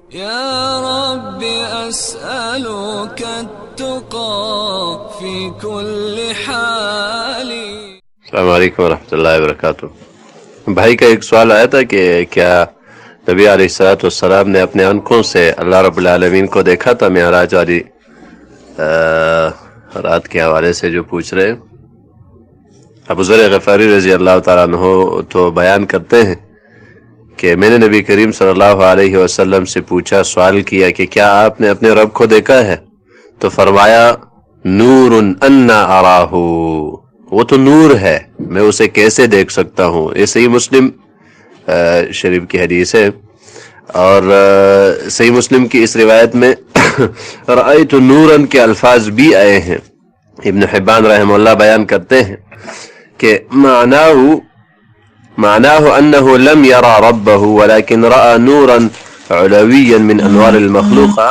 يا رب أسألك التقى في كل حال. السلام علیکم ورحمۃ اللہ وبرکاتہ. بھائی کا ایک سوال آیا تھا کہ کیا نبی علیہ الصلوۃ والسلام نے اپنے آنکھوں سے اللہ رب العالمین کو دیکھا تھا؟ معراج والی رات کے حوالے سے جو پوچھ رہے ہیں. ابو ذر غفاری رضی اللہ تعالیٰ عنہ تو بیان کرتے ہیں کہ میں نے نبی کریم صلی اللہ علیہ وسلم سے پوچھا، سوال کیا کہ کیا آپ نے اپنے رب کو دیکھا ہے؟ تو فرمایا نور انا اراہ، وہ تو نور ہے، میں اسے کیسے دیکھ سکتا ہوں. یہ صحیح مسلم شریف کی حدیث ہے. اور صحیح مسلم کی اس روایت میں رأیت نورا کے الفاظ بھی آئے ہیں. ابن حبان رحمہ اللہ بیان کرتے ہیں کہ معناه انه لم يرى ربه ولكن رأى نورا علويا من انوار المخلوقہ.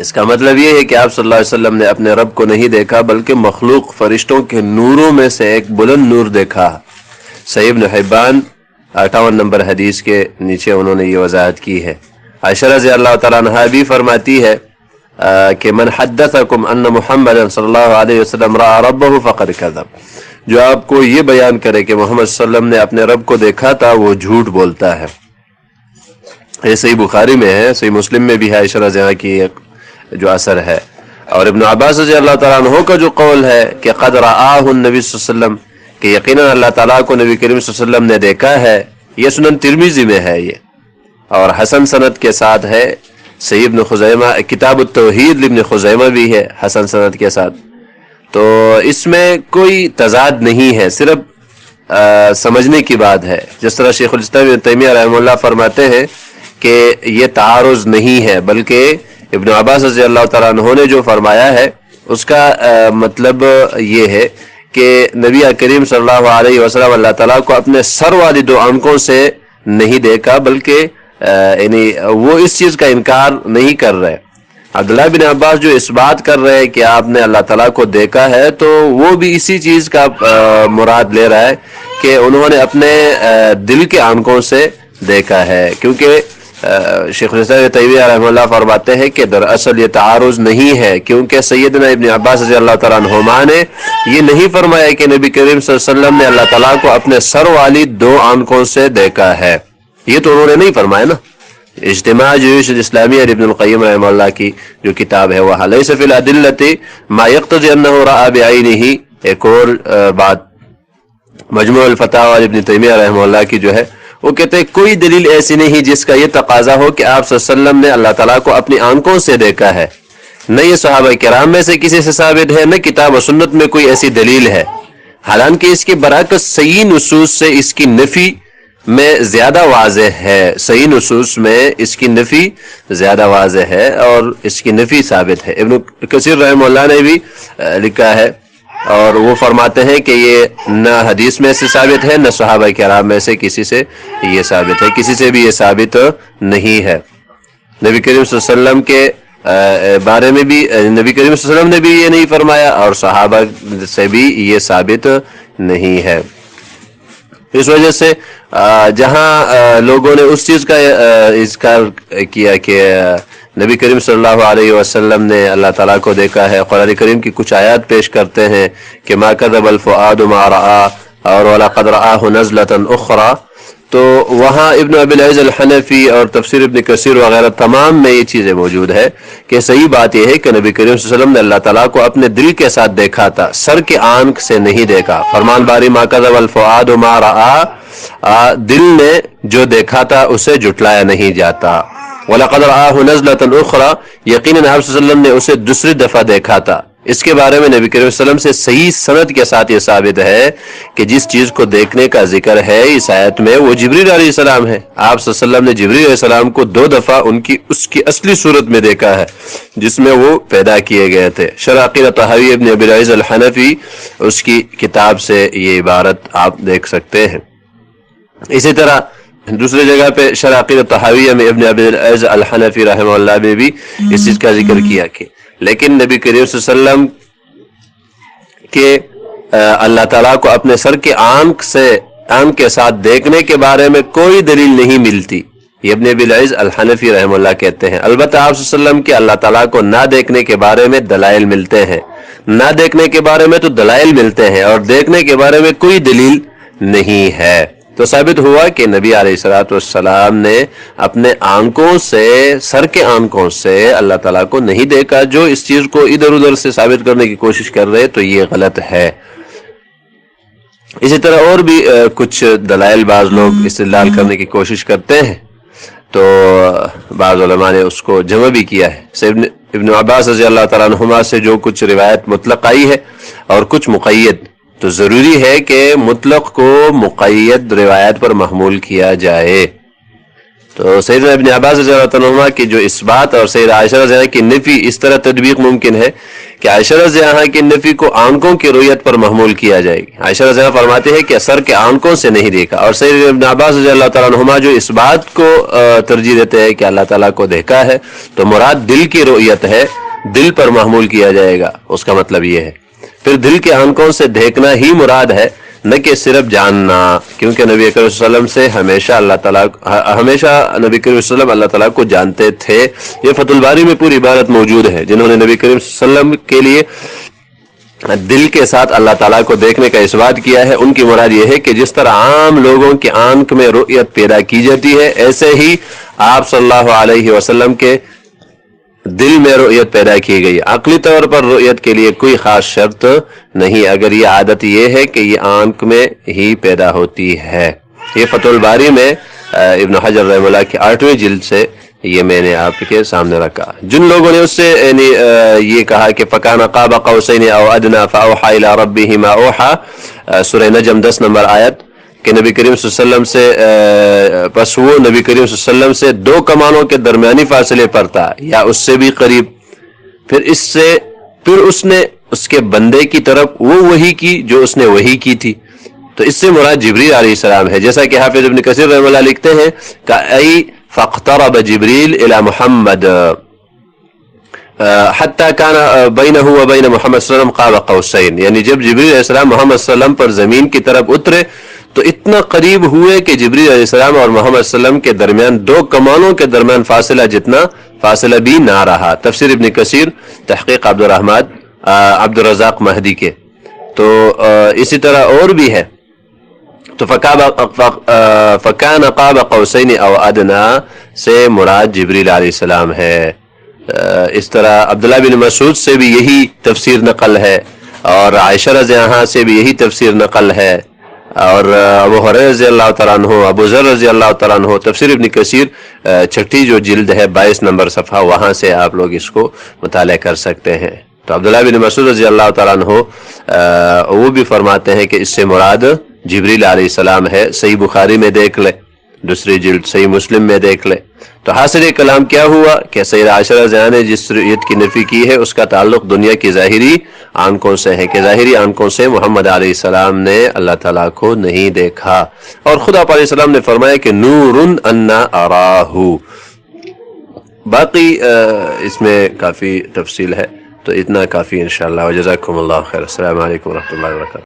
اس کا مطلب یہ ہے کہ آپ صلی اللہ علیہ وسلم نے اپنے رب کو نہیں دیکھا بلکہ مخلوق فرشتوں کے نوروں میں سے ایک بلند نور دیکھا. صحیح ابن حبان 58 نمبر حدیث کے نیچے انہوں نے یہ وضاحت کی ہے. عائشہ رضی اللہ تعالیٰ عنہا بھی فرماتی ہے کہ من حدثکم ان محمد صلی اللہ علیہ وسلم رأى ربه فقد کذب، جو آپ کو یہ بیان کرے کہ محمد صلی اللہ علیہ وسلم نے اپنے رب کو دیکھا تھا وہ جھوٹ بولتا ہے. یہ صحیح بخاری میں ہے، صحیح مسلم میں بھی ہے عائشہ رضی اللہ کی جو اثر ہے. اور ابن عباس رضی اللہ تعالیٰ عنہ کا جو قول ہے کہ قد رآہ النبی صلی اللہ علیہ وسلم، کہ یقیناً اللہ تعالیٰ کو نبی کریم صلی اللہ علیہ وسلم نے دیکھا ہے، یہ سنن ترمذی میں ہے یہ، اور حسن سند کے ساتھ ہے. صحیح ابن خزیمہ کتاب التوحید ابن خزیمہ بھی ہے حسن سند کے ساتھ. تو اس میں کوئی تضاد نہیں ہے، صرف سمجھنے کی بات ہے. جس طرح شیخ الاسلام ابن تیمیہ رحمہ اللہ فرماتے ہیں کہ یہ تعارض نہیں ہے، بلکہ ابن عباس رضی اللہ تعالیٰ عنہ نے جو فرمایا ہے اس کا مطلب یہ ہے کہ نبی کریم صلی اللہ علیہ وسلم اللہ تعالیٰ کو اپنے سر والی دو آنکھوں سے نہیں دیکھا، بلکہ یعنی وہ اس چیز کا انکار نہیں کر رہے. عبداللہ بن عباس جو اس بات کر رہے ہیں کہ آپ نے اللہ تعالیٰ کو دیکھا ہے، تو وہ بھی اسی چیز کا مراد لے رہا ہے کہ انہوں نے اپنے دل کے آنکھوں سے دیکھا ہے. کیونکہ شیخ الاسلام تیمیہ رحمہ اللہ فرماتے ہیں کہ دراصل یہ تعارض نہیں ہے، کیونکہ سیدنا ابن عباس رضی اللہ تعالیٰ عنہما نے یہ نہیں فرمایا کہ نبی کریم صلی اللہ علیہ وسلم نے اللہ تعالیٰ کو اپنے سر والی دو آنکھوں سے دیکھا ہے. یہ تو انہوں نے نہیں فرمایا نا. اجتماع جیوش الاسلامی اور ابن القیم رحمہ اللہ کی جو کتاب ہے وہ لیس فی الادلۃ ما یقتضی انہ رأى بعینہ. ایک اور بات مجموع الفتاوی ابن تیمیہ رحمہ اللہ کی جو ہے وہ کہتے ہیں کوئی دلیل ایسی نہیں جس کا یہ تقاضا ہو کہ آپ صلی اللہ علیہ وسلم نے اللہ تعالیٰ کو اپنی آنکھوں سے دیکھا ہے. نہ یہ صحابہ کرام میں سے کسی سے ثابت ہے، نہ کتاب و سنت میں کوئی ایسی دلیل ہے. حالانکہ اس کے برعکس صحیح نصوص سے اس کی نفی میں زیادہ واضح ہے. صحیح نصوص میں اس کی نفی زیادہ واضح ہے اور اس کی نفی ثابت ہے. ابن کثیر رحمہ اللہ نے بھی لکھا ہے اور وہ فرماتے ہیں کہ یہ نہ حدیث میں سے ثابت ہے، نہ صحابہ کرام میں سے کسی سے یہ ثابت ہے، کسی سے بھی یہ ثابت نہیں ہے. نبی کریم صلی اللہ علیہ وسلم کے بارے میں بھی نبی کریم صلی اللہ علیہ وسلم نے بھی یہ نہیں فرمایا اور صحابہ سے بھی یہ ثابت نہیں ہے. اس وجہ سے جہاں لوگوں نے اس چیز کا اذکار کیا کہ نبی کریم صلی اللہ علیہ وسلم نے اللہ تعالیٰ کو دیکھا ہے، قرآن کریم کی کچھ آیات پیش کرتے ہیں کہ ما کذب الفؤاد ما رأى اور وَلَقَدْ رَآهُ نَزْلَةً أُخْرَى. تو وہاں ابن ابی العز الحنفی اور تفسیر ابن کثیر وغیرہ تمام میں یہ چیزیں موجود ہے کہ صحیح بات یہ ہے کہ نبی کریم صلی اللہ علیہ وسلم نے اللہ تعالیٰ کو اپنے دل کے ساتھ دیکھا تھا، سر کے آنکھ سے نہیں دیکھا. فرمان باری ما کذب الفؤاد ما رأى، دل نے جو دیکھا تھا اسے جھٹلایا نہیں جاتا. وَلَقَدْ رَآهُ نَزْلَةً أُخْرَى، یقیناً آپ صلی اللہ علیہ وسلم نے اسے دوسری دفعہ دیکھا تھا. اس کے بارے میں نبی کریم صلی اللہ علیہ وسلم سے صحیح سند کے ساتھ یہ ثابت ہے کہ جس چیز کو دیکھنے کا ذکر ہے اس آیت میں وہ جبریل علیہ السلام ہے. آپ صلی اللہ علیہ وسلم نے جبریل علیہ السلام کو 2 دفعہ اس کی اصلی صورت میں دیکھا ہے جس میں وہ پیدا کیے گئے تھے. شرح عقیدۃ طحاوی ابن ابی العز الحنفی اس کی کتاب سے یہ عبارت آپ دیکھ سکتے ہیں. اسی طرح دوسری جگہ پہ شرح عقیدۃ طحاویہ میں ابن ابی العز الحنفی رحمہ اللہ نے بھی اس چیز کا ذکر کیا کہ لیکن نبی کریم صلی اللہ علیہ وسلم کے اللہ تعالیٰ کو اپنے سر کے آنکھ کے ساتھ دیکھنے کے بارے میں کوئی دلیل نہیں ملتی. یہ ابن ابی العز الحنفی رحم اللہ کہتے ہیں۔ البتہ آپ صلی اللہ علیہ وسلم کے اللہ تعالیٰ کو نہ دیکھنے کے بارے میں دلائل ملتے ہیں، نہ دیکھنے کے بارے میں تو دلائل ملتے ہیں، اور دیکھنے کے بارے میں کوئی دلیل نہیں ہے۔ تو ثابت ہوا کہ نبی علیہ الصلوۃ والسلام نے اپنے آنکھوں سے، سر کے آنکھوں سے اللہ تعالیٰ کو نہیں دیکھا۔ جو اس چیز کو ادھر ادھر سے ثابت کرنے کی کوشش کر رہے تو یہ غلط ہے۔ اسی طرح اور بھی کچھ دلائل بعض لوگ استدلال کرنے کی کوشش کرتے ہیں، تو بعض علماء نے اس کو جمع بھی کیا ہے۔ ابن عباس رضی اللہ تعالیٰ عنہما سے جو کچھ روایت مطلق آئی ہے اور کچھ مقید، تو ضروری ہے کہ مطلق کو مقید روایت پر محمول کیا جائے۔ تو سیدنا ابن عباس رضی اللہ عنہما کی جو اس بات اور سیدہ عائشہ رضی اللہ کی نفی، اس طرح تطبیق ممکن ہے کہ عائشہ رضی اللہ کی نفی کو آنکھوں کی رؤیت پر محمول کیا جائے گی۔ عائشہ رضی اللہ فرماتے ہیں کہ سر کے آنکھوں سے نہیں دیکھا، اور سیدنا ابن عباس رضی اللہ تعالیٰ عنہما جو اس بات کو ترجیح دیتے ہیں کہ اللہ تعالیٰ کو دیکھا ہے، تو مراد دل کی رؤیت ہے، دل پر محمول کیا جائے گا۔ اس کا مطلب یہ ہے پھر دل کے آنکھوں سے دیکھنا ہی مراد ہے، نہ کہ صرف جاننا، کیونکہ نبی کریم صلی اللہ علیہ وسلم سے ہمیشہ نبی کریم صلی اللہ علیہ وسلم اللہ تعالیٰ کو جانتے تھے۔ یہ فتح الباری میں پوری عبارت موجود ہے، جنہوں نے نبی کریم صلی اللہ علیہ وسلم کے لیے دل کے ساتھ اللہ تعالیٰ کو دیکھنے کا اثبات کیا ہے، ان کی مراد یہ ہے کہ جس طرح عام لوگوں کی آنکھ میں رؤیت پیدا کی جاتی ہے، ایسے ہی آپ صلی اللہ علیہ وسلم کے دل میں رؤیت پیدا کی گئی۔ عقلی طور پر رؤیت کے لیے کوئی خاص شرط نہیں، اگر یہ عادت یہ ہے کہ یہ آنکھ میں ہی پیدا ہوتی ہے۔ یہ فتح الباری میں ابن حجر رحمہ اللہ کی 8ویں جلد سے یہ میں نے آپ کے سامنے رکھا۔ جن لوگوں نے اس سے یہ کہا کہ فَكَانَ قَابَ قَوْسَيْنِ أَوْ أَدْنَىٰ فَأَوْحَىٰ إِلَىٰ رَبِّهِ مَا أَوْحَىٰ، سورہ نجم 10 نمبر آیت، کہ نبی کریم صلی اللہ علیہ وسلم سے بس وہ نبی کریم صلی اللہ علیہ وسلم سے 2 کمانوں کے درمیانی فاصلے پر تھا یا اس سے بھی قریب، پھر اس نے اس کے بندے کی طرف وہ وحی کی جو اس نے وحی کی تھی، تو اس سے مراد جبریل علیہ السلام ہے، جیسا کہ حافظ ابن کثیر رحمہ اللہ لکھتے ہیں کہ ای فاقترب جبریل الی محمد حتی کان بینہ و بین محمد صلی اللہ علیہ وسلم قاب قوسین، یعنی جب جبریل علیہ السلام محمد صلی اللہ علیہ وسلم پر زمین کی طرف اترے تو اتنا قریب ہوئے کہ جبریل علیہ السلام اور محمد صلی اللہ علیہ وسلم کے درمیان 2 کمانوں کے درمیان فاصلہ جتنا فاصلہ بھی نہ رہا۔ تفسیر ابن کثیر تحقیق عبد الرزاق مہدی کے۔ تو اسی طرح اور بھی ہے، تو فکان قاب قوسین او ادنا سے مراد جبریل علیہ السلام ہے۔ اس طرح عبداللہ بن مسعود سے بھی یہی تفسیر نقل ہے، اور عائشہ رضی اللہ عنہا سے بھی یہی تفسیر نقل ہے، اور ابو ہریرہ رضی اللہ تعالیٰ عنہ، ابو ذر رضی اللہ تعالیٰ عنہ، تفسیر ابن کثیر 6 جو جلد ہے 22 نمبر صفحہ، وہاں سے آپ لوگ اس کو مطالعہ کر سکتے ہیں۔ تو عبداللہ بن مسعود رضی اللہ تعالیٰ عنہ وہ بھی فرماتے ہیں کہ اس سے مراد جبریل علیہ السلام ہے۔ صحیح بخاری میں دیکھ لے، 2 جلد، صحیح مسلم میں دیکھ لے۔ تو حاصل کلام کیا ہوا کہ سیدہ عائشہ رضی اللہ عنہا نے جس رؤیت کی نفی کی ہے اس کا تعلق دنیا کی ظاہری آنکھوں سے ہے، کہ ظاہری آنکھوں سے محمد علیہ السلام نے اللہ تعالیٰ کو نہیں دیکھا، اور خدا علیہ السلام نے فرمایا کہ نور انا اراہ۔ باقی اس میں کافی تفصیل ہے، تو اتنا کافی انشاءاللہ، وجزاکم اللہ خیر۔ السلام علیکم ورحمۃ اللہ وبرکاتہ۔